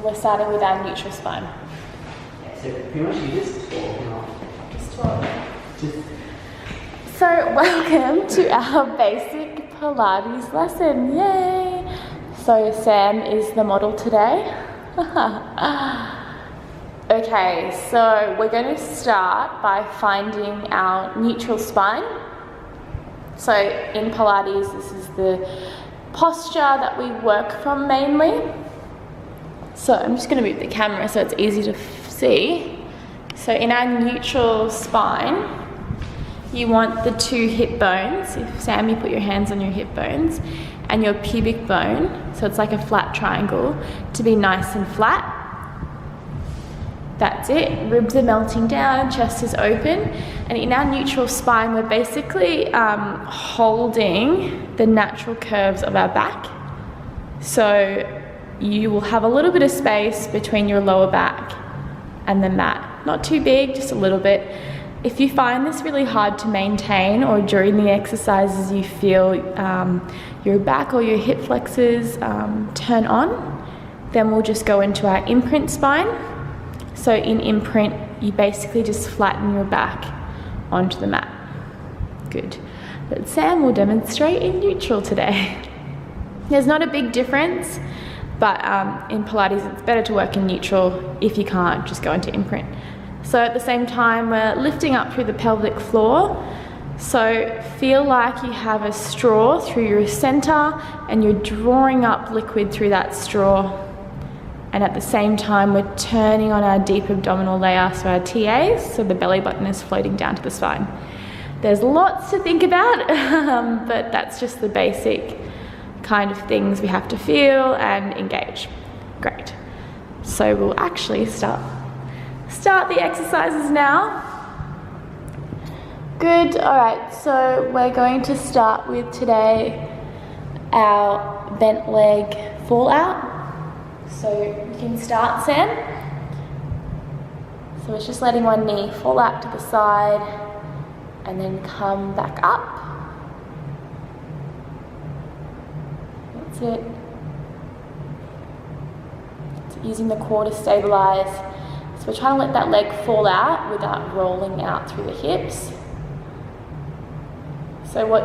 we're starting with our neutral spine. Yeah, so pretty much you just talk, not Just talk. just. So welcome to our basic Pilates lesson, yay! So Sam is the model today. Okay, so we're going to start by finding our neutral spine. So in Pilates, this is the posture that we work from mainly. So I'm just going to move the camera so it's easy to see. So in our neutral spine, you want the two hip bones, if Sam, you put your hands on your hip bones, and your pubic bone, so it's like a flat triangle, to be nice and flat. That's it. Ribs are melting down, chest is open, and in our neutral spine, we're basically holding the natural curves of our back. So you will have a little bit of space between your lower back and the mat. Not too big, just a little bit. If you find this really hard to maintain, or during the exercises you feel your back or your hip flexors turn on, then we'll just go into our imprint spine. So in imprint, you basically just flatten your back onto the mat. Good. But Sam will demonstrate in neutral today. There's not a big difference, but in Pilates it's better to work in neutral. If you can't, just go into imprint. So at the same time, we're lifting up through the pelvic floor. So feel like you have a straw through your center and you're drawing up liquid through that straw. And at the same time, we're turning on our deep abdominal layer, so our TAs, so the belly button is floating down to the spine. There's lots to think about, but that's just the basic kind of things we have to feel and engage. Great. So we'll actually start the exercises now. Good. All right, so we're going to start with today our bent leg fall out. So you can start, Sam. So it's just letting one knee fall out to the side and then come back up. That's it. So using the core to stabilize. So we're trying to let that leg fall out without rolling out through the hips. So what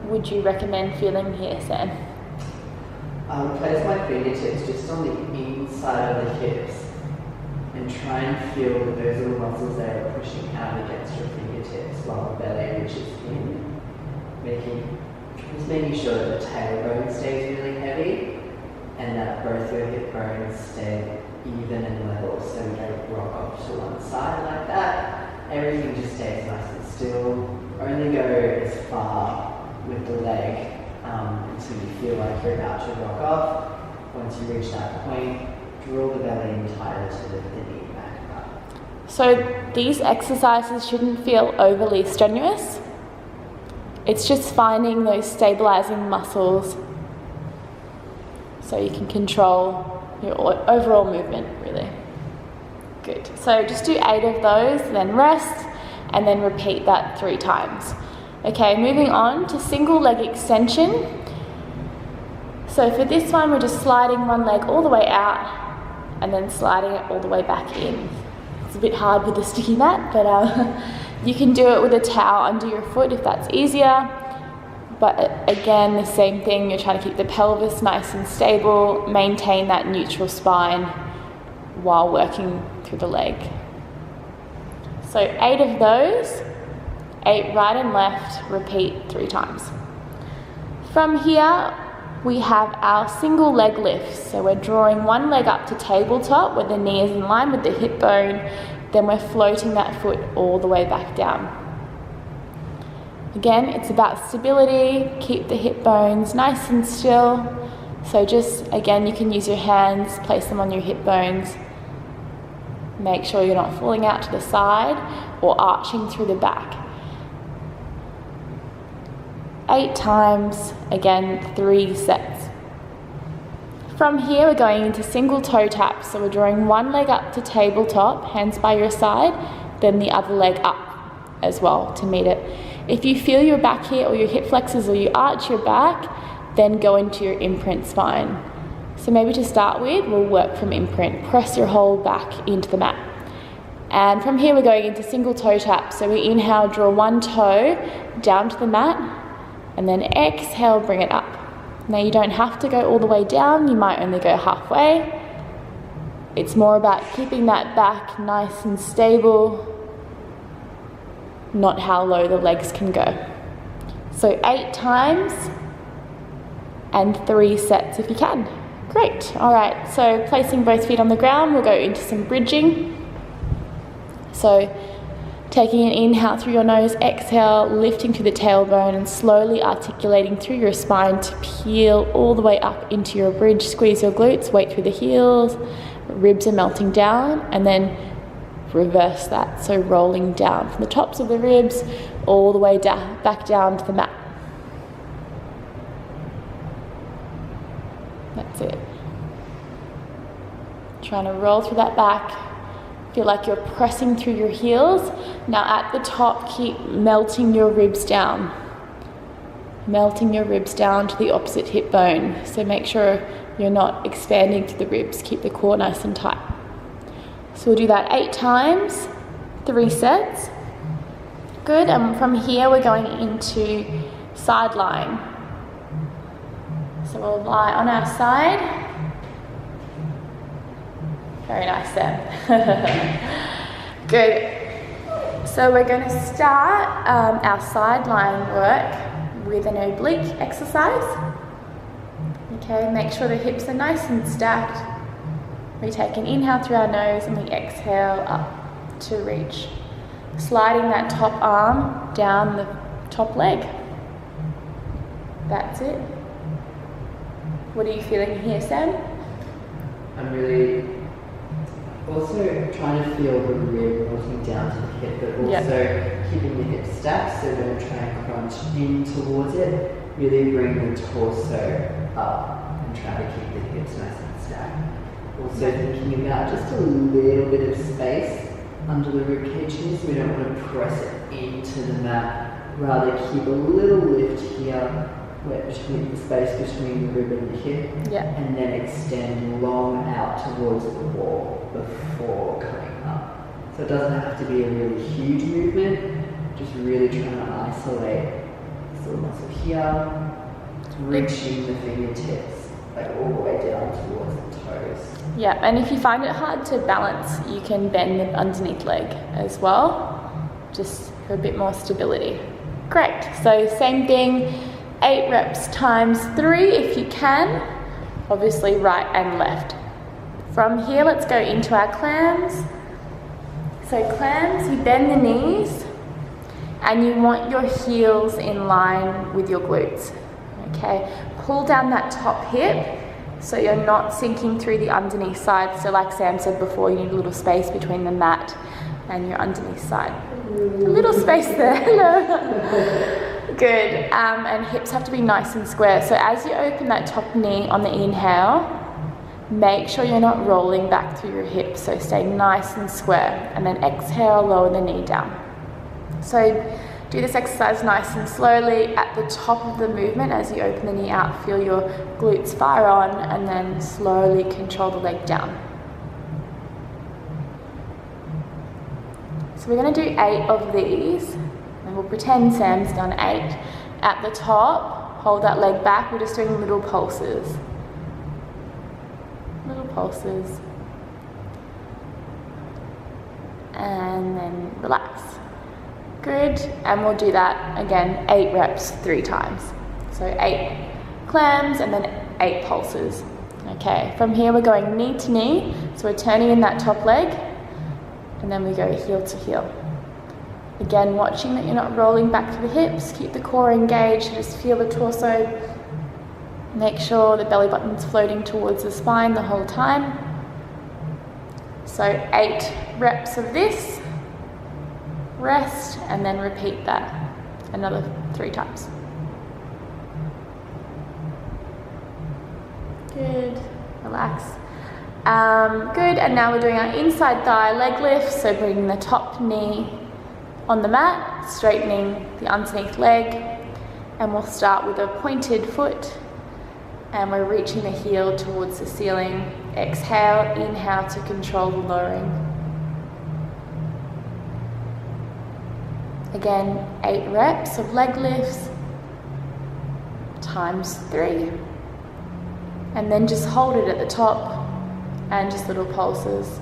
would you recommend feeling here, Sam? I would place my fingertips just on the inside of the hips and try and feel that those little muscles there are pushing out against your fingertips while the belly reaches in. Making sure that the tailbone stays really heavy and that both your hip bones stay even and level, so we don't rock off to one side like that. Everything just stays nice and still. Only go as far with the leg until you feel like you're about to rock off. Once you reach that point, draw the belly in tighter to lift the knee back up. So these exercises shouldn't feel overly strenuous. It's just finding those stabilizing muscles so you can control your overall movement, really. Good. So just do 8 of those, then rest, and then repeat that 3 times. Okay, moving on to single leg extension. So for this one, we're just sliding one leg all the way out and then sliding it all the way back in. It's a bit hard with the sticky mat, but you can do it with a towel under your foot if that's easier. But again, the same thing, you're trying to keep the pelvis nice and stable, maintain that neutral spine while working through the leg. So 8 of those, 8 right and left, repeat 3 times. From here, we have our single leg lifts. So we're drawing one leg up to tabletop where the knee is in line with the hip bone, then we're floating that foot all the way back down. Again, it's about stability, keep the hip bones nice and still. So just, again, you can use your hands, place them on your hip bones. Make sure you're not falling out to the side or arching through the back. 8 times, again, 3 sets. From here, we're going into single toe taps. So we're drawing one leg up to tabletop, hands by your side, then the other leg up as well to meet it. If you feel your back here or your hip flexors or you arch your back, then go into your imprint spine. So maybe to start with, we'll work from imprint. Press your whole back into the mat. And from here, we're going into single toe tap. So we inhale, draw one toe down to the mat, and then exhale, bring it up. Now you don't have to go all the way down, you might only go halfway. It's more about keeping that back nice and stable, not how low the legs can go. So 8 times and 3 sets if you can. Great, all right, so placing both feet on the ground, we'll go into some bridging. So taking an inhale through your nose, exhale, lifting through the tailbone and slowly articulating through your spine to peel all the way up into your bridge. Squeeze your glutes, weight through the heels, ribs are melting down, and then reverse that. So rolling down from the tops of the ribs all the way down, back down to the mat. That's it. Trying to roll through that back. Feel like you're pressing through your heels. Now at the top, keep melting your ribs down. Melting your ribs down to the opposite hip bone. So make sure you're not expanding through the ribs. Keep the core nice and tight. So we'll do that 8 times, 3 sets. Good, and from here we're going into side lying. So we'll lie on our side. Very nice there. Good. So we're going to start our side lying work with an oblique exercise. Okay, make sure the hips are nice and stacked. We take an inhale through our nose and we exhale up to reach. Sliding that top arm down the top leg. That's it. What are you feeling here, Sam? I'm really also trying to feel the rib rotting down to the hip, but also keeping the hips stacked, so we're going to try and crunch in towards it, really bring the torso up and try to keep the hips nice and stacked. Also thinking about just a little bit of space under the rib cage here, so we don't want to press it into the mat, rather keep a little lift here, between the space between the rib and the hip, and then extend long out towards the wall before coming up. So it doesn't have to be a really huge movement, just really trying to isolate this little muscle here, reaching the fingertips like all the way down towards the toes. Yeah, and if you find it hard to balance, you can bend the underneath leg as well, just for a bit more stability. Great, so same thing. 8 reps times 3 if you can, obviously right and left. From here, let's go into our clams. So clams, you bend the knees and you want your heels in line with your glutes. Okay, pull down that top hip so you're not sinking through the underneath side. So like Sam said before, you need a little space between the mat and your underneath side. A little space there. Hello. Good, and hips have to be nice and square. So as you open that top knee on the inhale, make sure you're not rolling back through your hips, so stay nice and square. And then exhale, lower the knee down. So do this exercise nice and slowly. At the top of the movement, as you open the knee out, feel your glutes fire on, and then slowly control the leg down. So we're going to do 8 of these. And we'll pretend Sam's done 8. At the top, hold that leg back. We're just doing little pulses. Little pulses. And then relax. Good. And we'll do that again, 8 reps, 3 times. So 8 clams and then 8 pulses. Okay, from here we're going knee to knee. So we're turning in that top leg. And then we go heel to heel. Again, watching that you're not rolling back to the hips, keep the core engaged, just feel the torso. Make sure the belly button's floating towards the spine the whole time. So 8 reps of this, rest, and then repeat that another 3 times. Good, relax. Good, and now we're doing our inside thigh leg lift, so bringing the top knee on the mat, straightening the underneath leg, and we'll start with a pointed foot And we're reaching the heel towards the ceiling. Exhale, inhale to control the lowering. Again, 8 reps of leg lifts times 3. And then just hold it at the top and just little pulses.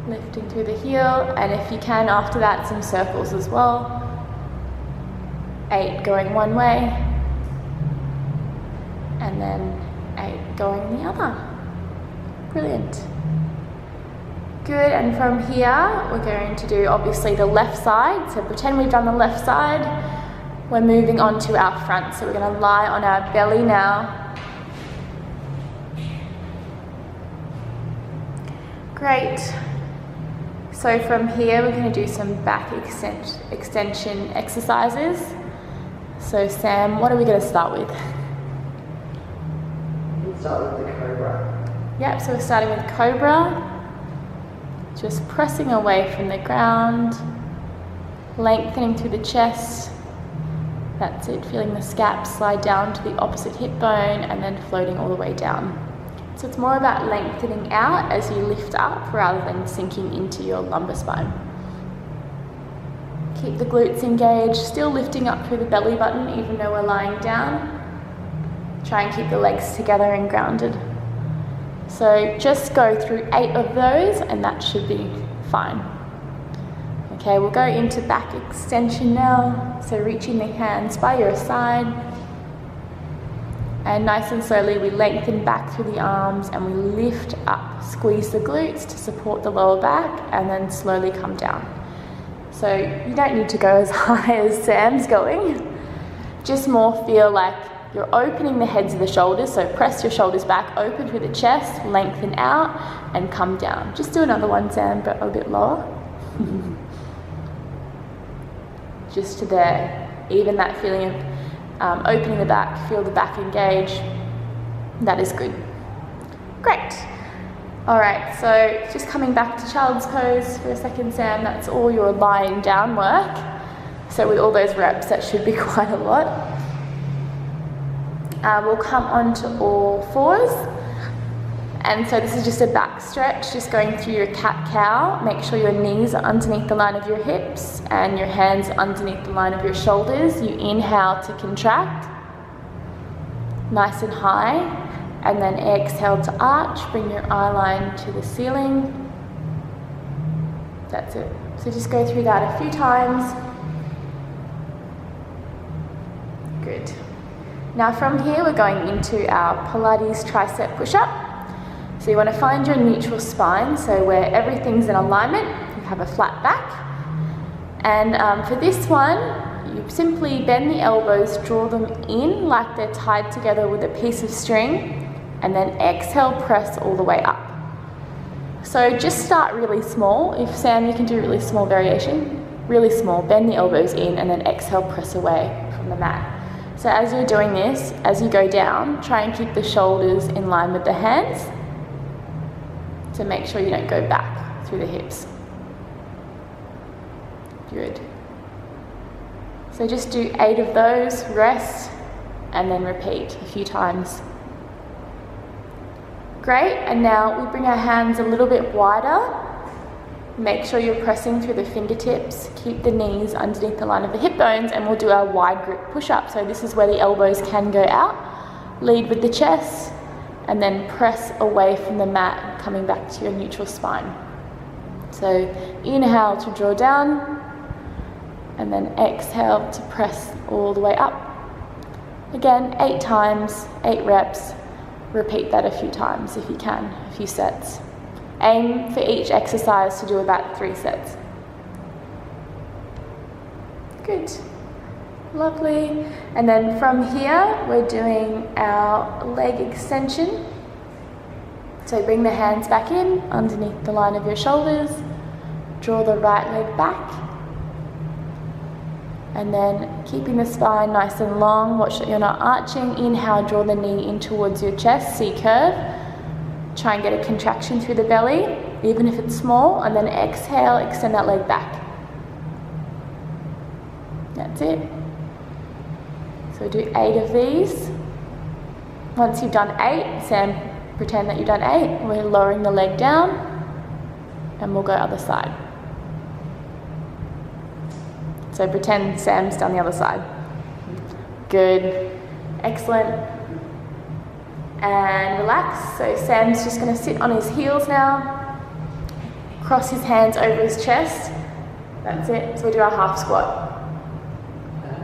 Lifting through the heel, and if you can after that, some circles as well. 8 going one way, and then 8 going the other. Brilliant. Good, and from here we're going to do obviously the left side. So pretend we've done the left side. We're moving on to our front. So we're going to lie on our belly now. Great. So from here we're going to do some back extension exercises. So Sam, what are we going to start with? We'll start with the cobra. Yep, so we're starting with cobra. Just pressing away from the ground, lengthening through the chest. That's it, feeling the scap slide down to the opposite hip bone and then floating all the way down. So it's more about lengthening out as you lift up rather than sinking into your lumbar spine. Keep the glutes engaged, still lifting up through the belly button even though we're lying down. Try and keep the legs together and grounded. So just go through 8 of those and that should be fine. Okay, we'll go into back extension now. So reaching the hands by your side. And nice and slowly we lengthen back through the arms and we lift up. Squeeze the glutes to support the lower back and then slowly come down. So you don't need to go as high as Sam's going. Just more feel like you're opening the heads of the shoulders. So press your shoulders back, open through the chest, lengthen out and come down. Just do another one, Sam, but a bit lower. Just to there. Even that feeling of opening the back, feel the back engage. That is good. Great. All right, so just coming back to child's pose for a second, Sam. That's all your lying down work. So with all those reps, that should be quite a lot. We'll come onto all fours. And so this is just a back stretch, just going through your cat-cow. Make sure your knees are underneath the line of your hips and your hands underneath the line of your shoulders. You inhale to contract, nice and high, and then exhale to arch. Bring your eye line to the ceiling. That's it. So just go through that a few times. Good. Now from here we're going into our Pilates tricep push-up. So you want to find your neutral spine, so where everything's in alignment, you have a flat back. And for this one, you simply bend the elbows, draw them in like they're tied together with a piece of string, and then exhale, press all the way up. So just start really small. If Sam, you can do really small variation. Really small, bend the elbows in, and then exhale, press away from the mat. So as you're doing this, as you go down, try and keep the shoulders in line with the hands, to make sure you don't go back through the hips. Good. So just do 8 of those, rest, and then repeat a few times. Great, and now we bring our hands a little bit wider. Make sure you're pressing through the fingertips, keep the knees underneath the line of the hip bones, and we'll do our wide grip push-up. So this is where the elbows can go out. Lead with the chest, and then press away from the mat, coming back to your neutral spine. So inhale to draw down, and then exhale to press all the way up. Again, 8 times, 8 reps. Repeat that a few times if you can, a few sets. Aim for each exercise to do about 3 sets. Good. Lovely. And then from here, we're doing our leg extension. So bring the hands back in, underneath the line of your shoulders. Draw the right leg back. And then keeping the spine nice and long, watch that you're not arching. Inhale, draw the knee in towards your chest, C curve. Try and get a contraction through the belly, even if it's small. And then exhale, extend that leg back. That's it. So do 8 of these. Once you've done 8, Sam, pretend that you've done 8. We're lowering the leg down and we'll go other side. So pretend Sam's done the other side. Good. Excellent. And relax. So Sam's just going to sit on his heels now. Cross his hands over his chest. That's it. So we do our half squat.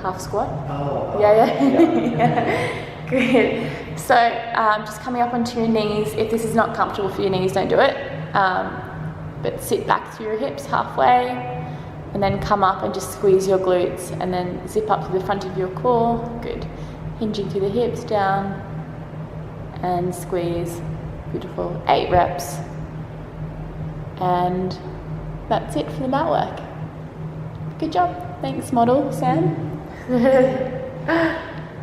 Half squat? Oh. Yeah. Good. So just coming up onto your knees. If this is not comfortable for your knees, don't do it. But sit back through your hips halfway, and then come up and just squeeze your glutes, and then zip up to the front of your core. Good. Hinging through the hips, down, and squeeze. Beautiful. 8 reps. And that's it for the mat work. Good job. Thanks, model Sam.